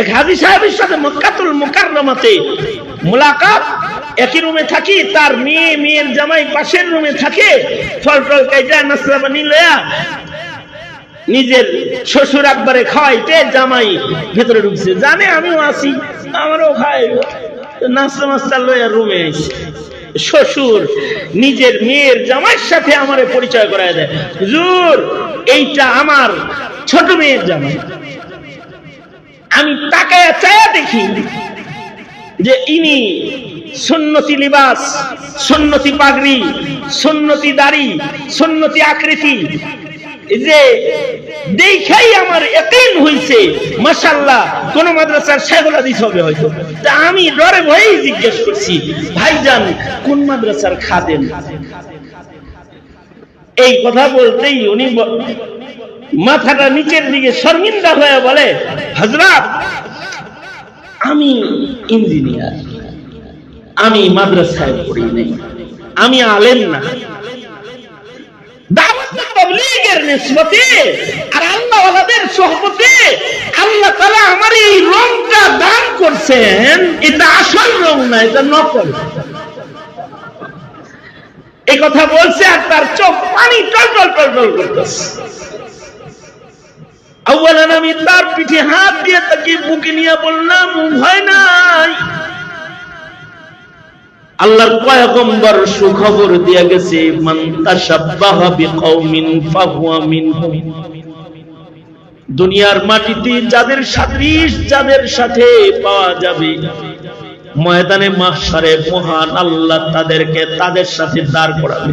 এক হাজী সাহেবের সাথে মক্কাতুল মুকাররমাতে মুলাকাত। একই রুমে থাকি, তার মেয়ের জামাই পাশের রুমে থাকে। ফল কাইটা নাস্তা বানি লয়া নিজের শ্বশুর আব্বারে খাওয়াইতে জামাই ভেতরে ঢুকছে, জানে আমিও আসি, আমারও খাই, নাস্তা মাস্তা লয়া রুমে আইছে। শ্বশুর নিজের মেয়ের জামাইয়ের সাথে আমারে পরিচয় করায় দেয়, হুজুর এইটা আমার ছোট মেয়ের জামাই। আমি তাকায়া চায়া দেখি যে ইনি সুন্নতি লিবাস, সুন্নতি পাগড়ি, সুন্নতি দাড়ি, সুন্নতি আকৃতি, যে দেখাই আমার ইয়াকিন হইছে মাশাআল্লাহ কোন মাদ্রাসার শাইখুল হাদিস হবে হয়তো। তা আমি ডরে ভয়েই জিজ্ঞেস করছি, ভাইজান কোন মাদ্রাসার খাদেম? এই কথা বলতেই উনি মাথাটা নিচের দিকে শর্মিন্দা হয়ে বলে, হযরত আমি ইঞ্জিনিয়ার, আমি মাদ্রাসায় পড়ি নাই, আমি আলেম না। দাওয়াত তাবলীগের নিসবতে আর আল্লাহওয়ালাদের সোহবতে আল্লাহ তাআলা আমার এই রংটা দান করছেন, এটা আসল রং না, এটা নকল। এই কথা বলছে আর তার চোখ পানি টলটল টলটল করতেছে। আউয়ালান আমি তার পিঠে হাত দিয়ে তাকে বুকে নিয়ে বললাম, ভয় নাই, আল্লাহর পয়গম্বর সুখবর দিয়ে গেছে, মান তাশাব্বাহা বিকওমিন ফাহুয়া মিনহুম। দুনিয়ার মাটিতে যাদের সাদৃশ যাদের সাথে পাওয়া যাবে, ময়দানে মাহশারে মহান আল্লাহ তাদেরকে তাদের সাথে দাঁড় করাবে।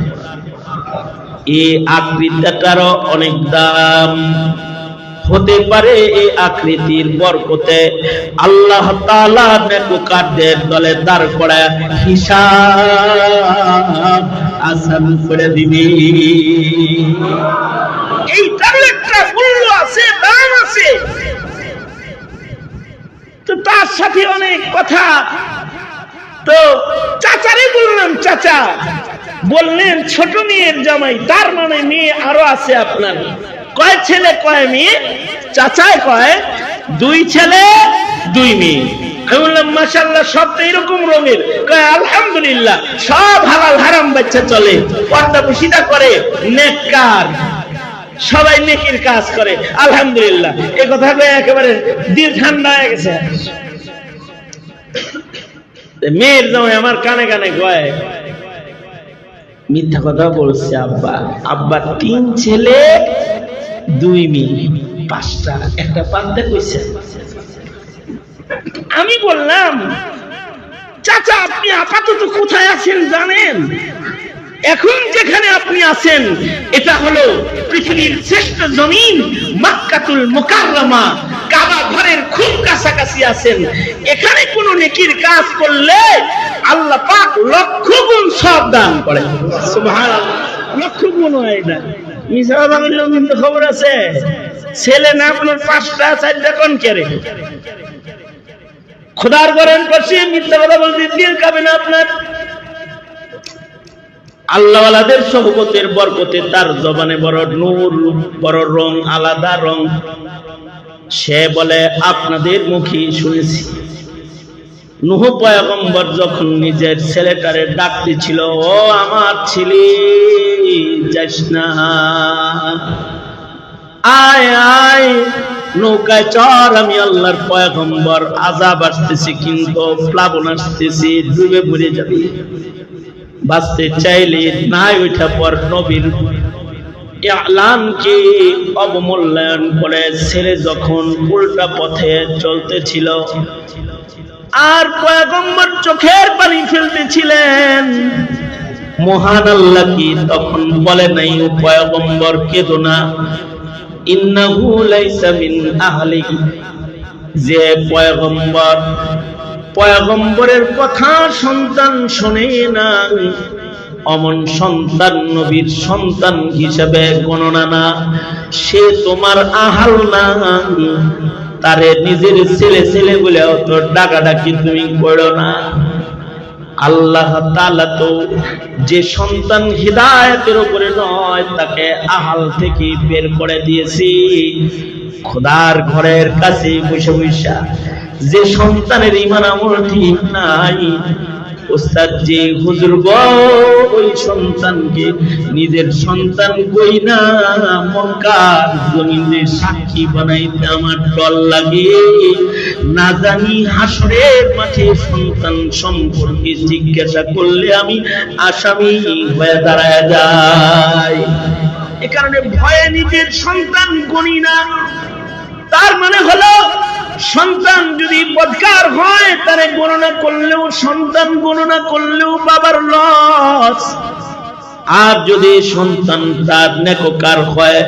এই আকৃতিটারও অনেক দাম হতে পারে। এই আকৃতির বরকতে আল্লাহ তাআলা নেককারদের দলে দাঁড় করায় হিসাব আসান করে দিবে। এইটার একটা মূল্য আছে, দাম আছে। তো তার সাথে অনেক কথা। তো চাচারে বললাম, চাচা বললেন ছোট মেয়ের জামাই, তার মানে মেয়ে আরো আছে আপনার। কয় ছেলে কয় মেয়ে? চাচায় কয় 2 ছেলে 2 মেয়ে। আমি বললাম মাশাআল্লাহ, সব তো এরকম রঙের? কয় আলহামদুলিল্লাহ, সব হালাল হারাম বাচ্চা চলে, পর্দা পুশিদা করে, নেককার, সবাই নেকির কাজ করে, আলহামদুলিল্লাহ। এই কথা কয়ে একেবারে দিল ঠান্ডা হয়ে গেছে। মেয়ের জামাই আমার কানে কানে কয়, মিথ্যা কথা বলছে আব্বা, আব্বা 3 ছেলে 2 মেয়ে, 5টা, একটা পান্তা কইছে। আমি বললাম, চাচা আপনি আপাতত কোথায় আছেন জানেন? এখন যেখানে আপনি আছেন এটা হলো পৃথিবীর শ্রেষ্ঠ জমিন মক্কাতুল মুকাররমা, কাবা ঘরের খুব কাছাকাছি আছেন। এখানে কোন নেকির কাজ করলে আল্লাহ পাক লক্ষ গুণ সওয়াব দান করেন। সুবহানাল্লাহ, লক্ষ গুণ হয় না। মিছা বাংলা কিন্তু খবর আছে, ছেলে না আপনার 5টা 4টা কোন করে খোদার গরম করছে, মিথ্যা কথা বলতে দিল কাবে না আপনার। আল্লাহওয়ালাদের সোহবতের বরকতে তার জবানে বড় নূর, বড় রং, আলাদা রং। সে বলে আপনাদের মুখে শুনেছি, নূহ পয়গম্বর যখন নিজের ছেলেটারে ডাকতেছিল, ও আমার ছেলে যাস না, আয় আয় নৌকায় চড়, আমি আল্লাহর পয়গম্বর, আযাব আসতেছে কিন্তু প্লাবন আসতেছে, ডুবে মরে যাবে। বাঁচতে চাইলে নাই ওইটা পর নবীর ইলানকে অবমূল্যায়ন করে ছেলে যখন উল্টা পথে চলতেছিল আর পয়গম্বর চোখের পানি ফেলতেছিলেন, মহান আল্লাহ কি তখন বলে নাই, ও পয়গম্বর কেঁদো না, ইন্নাহু লাইসা মিন আহলিক। যে পয়গম্বরের কথা সন্তান শোনে না, অমন সন্তান নবীর সন্তান হিসেবে গণনা না, সে তোমার আহাল না। তারে নিজের ছেলে ছেলে বলে অত ডাকাডাকি তুমি করো না। আল্লাহ তাআলা তো যে সন্তান হিদায়াতের উপরে নয় তাকে আহাল থেকে বের করে দিয়েছি। খোদার ঘরের কাছে বসে বসে যে সন্তানের ঈমান আমল ঠিক নাই, ওস্তাদ যে হুজুর গো ওই সন্তানকে নিজের সন্তান কই না মক্কার জমিনে সাক্ষী বানাইতে আমার ডর লাগে। না জানি হাসরের মাঠে সন্তান সম্পর্কে জিজ্ঞাসা করলে আমি আসামি হয়ে দাঁড়ায় যাই। এ কারণে ভয়ে নিজের সন্তান গণি না। তার মানে হলো সন্তান যদি বদকার হয় তারে গণনা করলেও, সন্তান গণনা করলেও বাবার লস। আর যদি সন্তান তার নেককার হয়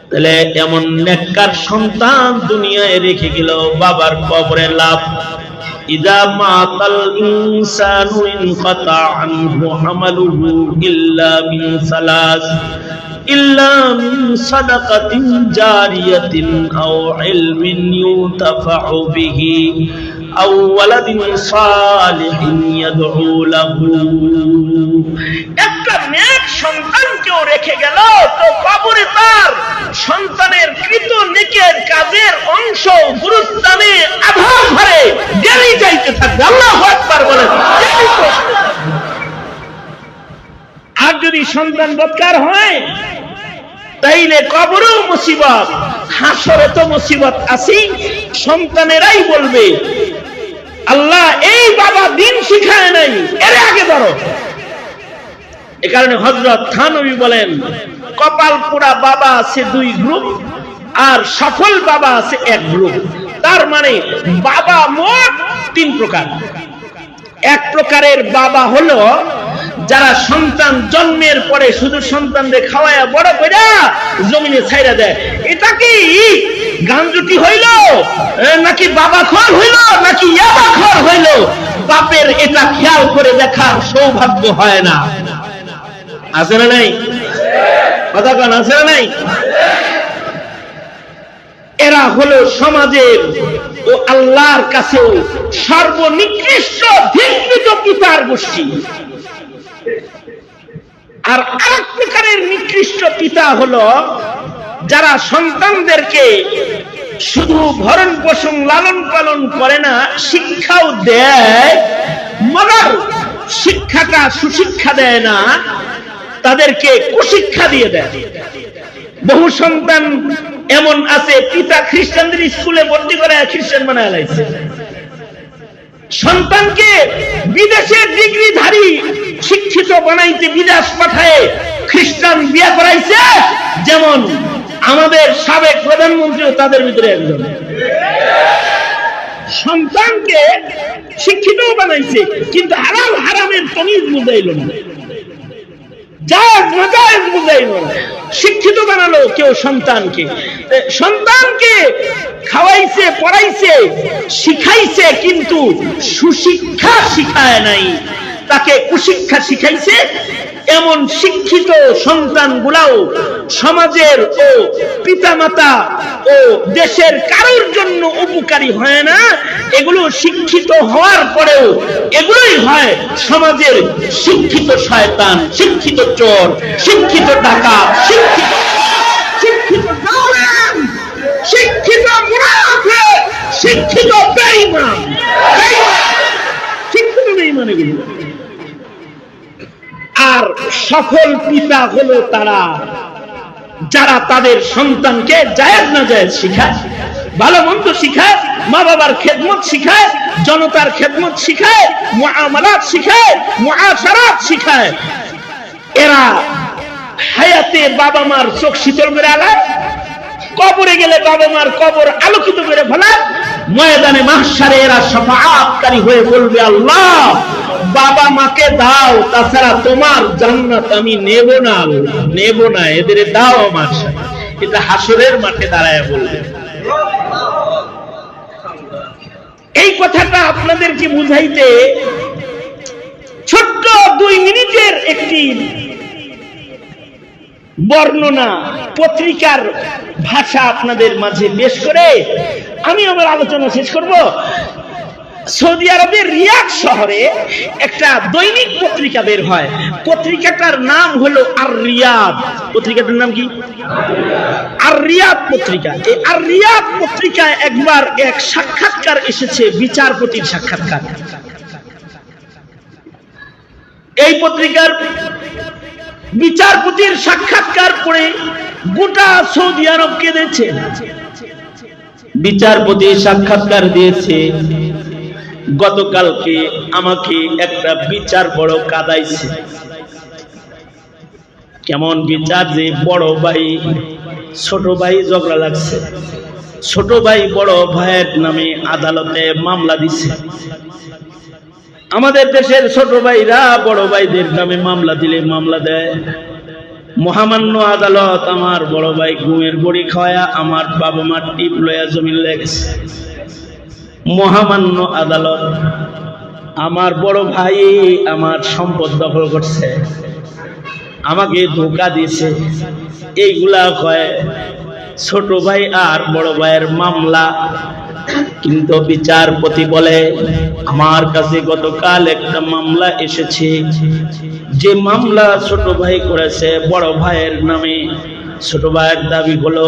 তাহলে এমন নেককার সন্তান দুনিয়ায় রেখে গেল বাবার কবরে লাভ। ইযা মাতাল ইনসানু ইনকাতা আনহু আমালুহু ইল্লা মিন সালাস ইল্লা মিন সাদাকাতিন জারিয়াতিন আও ইলমিন ইউতাফাউ বিহি আও ওয়ালাদিন সালিহিন ইয়াদউ লাহু। একটা নেক সন্তানকেও রেখে গেল তো কবরে তার সন্তানের কৃত নেকের কাজের অংশ গুরুস্থানে আধার ভরে গেলেই যাইতে থাকবে। আল্লাহু আকবার বলেন। আর যদি সন্তান বদকার হয় তাইলে কবরেও মুসিবত, হাসরে তো মুসিবত আছেই। সন্তানেরাই বলবে আল্লাহ এই বাবা দিন শিখায় নাই, এর আগে ধরো। এ কারণে হযরত থানবী বলেন কপাল পোড়া বাবা আছে দুই গ্রুপ আর সফল বাবা আছে এক গ্রুপ। তার মানে বাবা মোট তিন প্রকার। এক প্রকারের বাবা হলো যারা সন্তান জন্মের পরে শুধু সন্তানদের খাওয়ায়া বড় করে জমিনে ছাইরা দেয়। এটা কি গাঞ্জুটি হইল নাকি বাবা খোর হইল নাকি ইয়াবা খোর হইল, বাপের এটা খেয়াল করে দেখার সৌভাগ্য হয় না। আছে না নাই? কথা কান আছে না নাই? এরা হলো সমাজের ও আল্লাহর কাছে সর্বনিকৃষ্ট ধিক্কৃত পিতার গোষ্ঠী। আর আরেক প্রকারের নিকৃষ্ট পিতা হলো যারা সন্তানদেরকে শুধু ভরণ পোষণ লালন পালন করে না, শিক্ষাও দেয়, মগর শিক্ষাটা সুশিক্ষা দেয় না, তাদেরকে কুশিক্ষা দিয়ে দেয়। বহু সন্তান এমন আছে পিতা খ্রিস্টানদের স্কুলে ভর্তি করে খ্রিস্টান বানায় লাইছে। সন্তানকে বিদেশের ডিগ্রিধারী শিক্ষিত বানাইতে বিদেশ পাঠায় খ্রিস্টান বিয়ে করাইছে। যেমন আমাদের সাবেক প্রধানমন্ত্রীও তাদের ভিতরে একজন। সন্তানকে শিক্ষিত বানাইছে কিন্তু হালাল হারামের তমিজ বুঝাইল না, জায়েজ নাজায়েজ বুঝাইল না। শিক্ষিত বানালো কেউ সন্তানকে, সন্তানকে খাওয়াইছে, পড়াইছে, শিখাইছে কিন্তু সুশিক্ষা শিখায় নাই, তাকে কুশিক্ষা শিখাইছে। এমন শিক্ষিত সন্তানগুলাও সমাজের ও পিতামাতা ও দেশের কারোর জন্য উপকারী হয় না। এগুলো শিক্ষিত হওয়ার পরেও এগুলোই হয় সমাজের শিক্ষিত শয়তান, শিক্ষিত চোর, শিক্ষিত ডাকাত, শিক্ষিত জালেম, শিক্ষিত মুনাফিক, শিক্ষিত বেঈমান। শিক্ষিত বেঈমান এগুলো। আর সফল পিতা হলো তারা যারা তাদের সন্তানকে জায়েজ নাজায়েজ শিখায়, ভালো মন্দ শিখায়, মা বাবার খেদমত শিখায়, জনতার খেদমত শিখায়, মুআমালাত শিখায়, মুআশারাত শিখায়। এরা হায়াতে বাবা মার চোখ শীতল করে আলায়, কবরে গেলে বাবা মার কবর আলোকিত করে ফেলায়। ময়দানে মাহশারে এরা শাফাআতকারী হয়ে বলবে আল্লাহ বাবা মাকে দাও, তাছাড়া তোমার জান্নাত আমি নেব না, নেব না, এদের দাও আমার সাথে। এটা হাসরের মাঠে দাঁড়ায় বলবে। এই কথাটা আপনাদেরকে বুঝাইতে ছোট্ট 2 মিনিটের একটি বর্ণনা পত্রিকার ভাষা আপনাদের মাঝে পেশ করে আমি আমার আলোচনা শেষ করব। সৌদি আরবের রিয়াদ শহরে একটা দৈনিক পত্রিকা বের হয়, পত্রিকাটার নাম হলো আর রিয়াদ। পত্রিকাটার নাম কি? আর রিয়াদ পত্রিকা। এই আর রিয়াদ পত্রিকায় একবার এক সাক্ষাৎকার এসেছে, বিচারপতির সাক্ষাৎকার। এই পত্রিকার বিচারপতির সাক্ষাৎকার পড়ে গোটা সৌদি আরব কেঁদেছে। বিচারপতি সাক্ষাৎকার দিয়েছে, গতকালকে আমাকে একটা বিচার বড় কাঁদাইছে। কেমন বিচার? যে বড় ভাই ছোট ভাই ঝগড়া লাগছে, ছোট ভাই বড় ভাইয়ের নামে আদালতে মামলা দিছে। আমাদের দেশের ছোট ভাইরা বড় ভাইদের নামে মামলা দিলে মামলা দেয়। মহামান্য আদালত আমার বড় ভাই ঘুমের বড়ি খাওয়া আমার বাবা মার টিপ লয়া জমিন লেগেছে। মহামান্য আদালত আমার বড় ভাই আমার সম্পদ দখল করছে, আমাকে ধোঁকা দিয়েছে, এইগুলা কয় ছোট ভাই আর বড় ভাইয়ের মামলা। কিন্তু বিচারপতি বলে, আমার কাছে গতকাল একটা মামলা এসেছে, যে মামলা ছোট ভাই করেছে বড় ভাইয়ের নামে। ছোট ভাইয়ের দাবি হলো,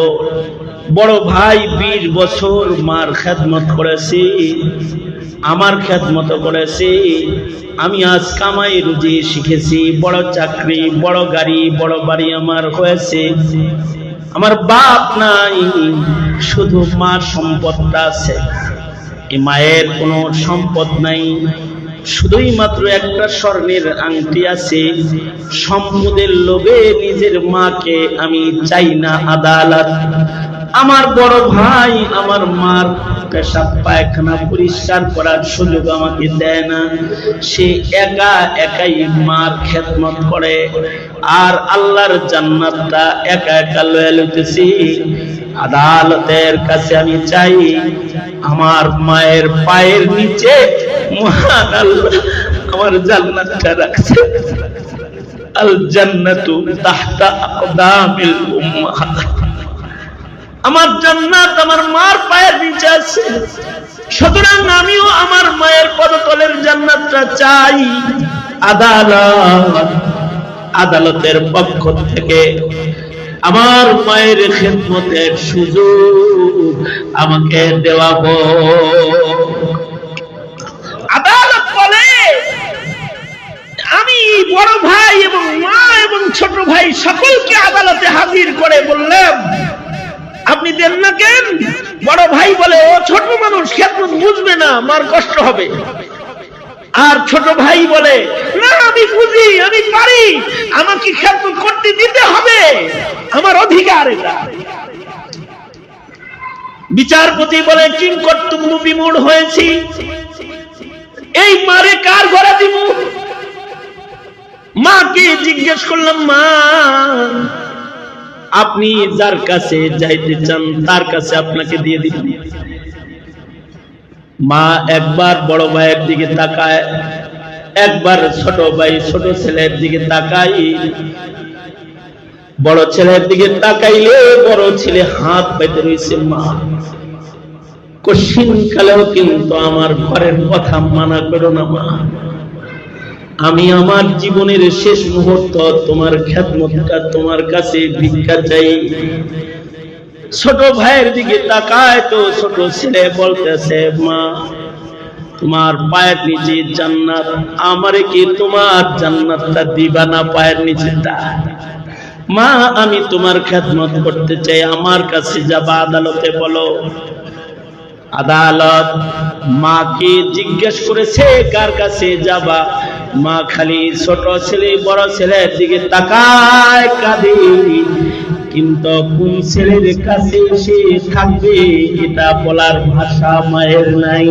বড় ভাই 20 বছর মার খেদমত করেছে, আমার খেদমত করেছে, আমি আজ কামাই রুজি শিখেছি, বড় চাকরি, বড় গাড়ি, বড় বাড়ি আমার হয়েছে, আমার বাপ নাই, শুধু মার সম্পদটা আছে। এই মায়ের কোনো সম্পদ নাই, শুধুই মাত্র একটা স্বর্ণের আংটি আছে। সম্পদের লোভে নিজের মাকে আমি চাই না আদালত। আমার বড় ভাই আমার মার পেশাব পায়খানা পরিষ্কার করার সুযোগ আমাকে দেয় না, সে একা একাই মার খেদমত করে, আর আল্লাহর জান্নাতটা একা একা লয়ে লইতেছি। আদালতের কাছে আমি চাই, আমার মায়ের পায়ের নিচে মহান আল্লাহ আমার জান্নাতটা রাখছে। আল জান্নাতু তাহতা আকদামিল উম্মাহাত। আমার জান্নাত আমার মার পায়ের নিচে আছে, সুতরাং আমিও আমার মায়ের পদতলের জান্নাতটা চাই। আদালতের পক্ষ থেকে আমার মায়ের খেদমতের সুযোগ আমাকে দেওয়া হোক। আদালত বলে, আমি বড় ভাই এবং মা এবং ছোট ভাই সকলকে আদালতে হাজির করে বললাম, আপনি দেন না কেন? বড় ভাই বলে, ও ছোট মানুষ, খেদমত বুঝবে না, মার কষ্ট হবে। আর ছোট ভাই বলে, না আমি বুঝি, আমি পারি, আমাকে খেদমত করতে দিতে হবে, আমার অধিকার এটা। বিচারপতি বলে, কিংকর্তব্য বিমূঢ় হয়েছি, এই মারে কার ঘরে দিব? মাকে জিজ্ঞেস করলাম, মা আপনি যার কাছে যাইতে চান তার কাছে আপনাকে দিয়ে দিন। মা একবার বড় ভাইয়ের দিকে তাকায়, একবার ছোট ভাই ছোট ছেলের দিকে তাকাই। বড় ছেলের দিকে তাকাইলে বড় ছেলে হাত পাইতে রয়েছে। মা কশিন কালেও কিন্তু আমার ঘরের কথা মানা করো না মা, আমি আমার জীবনের শেষ মুহূর্ত তোমার খেদমতটা তোমার কাছে ভিক্ষা চাই। ছোট ভাইয়ের দিকে তাকায় তো ছোট ছেলে বলতেছে, মা তোমার পায়ের নিচে জান্নাত, আমারে কি তোমার জান্নাতটা দিবা না? পায়ের নিচেটা। মা আমি তোমার খেদমত করতে চাই, আমার কাছে যাবা, আদালতে বলো। আদালত মাকে জিজ্ঞেস করেছে কার কাছে যাবা? মা খালি ছোট ছেলে বড় ছেলের দিকে তাকায়, কাঁদে, কিন্তু কোন ছেলের কাছে সে থাকবে এটা বলার ভাষা মায়ের নাই।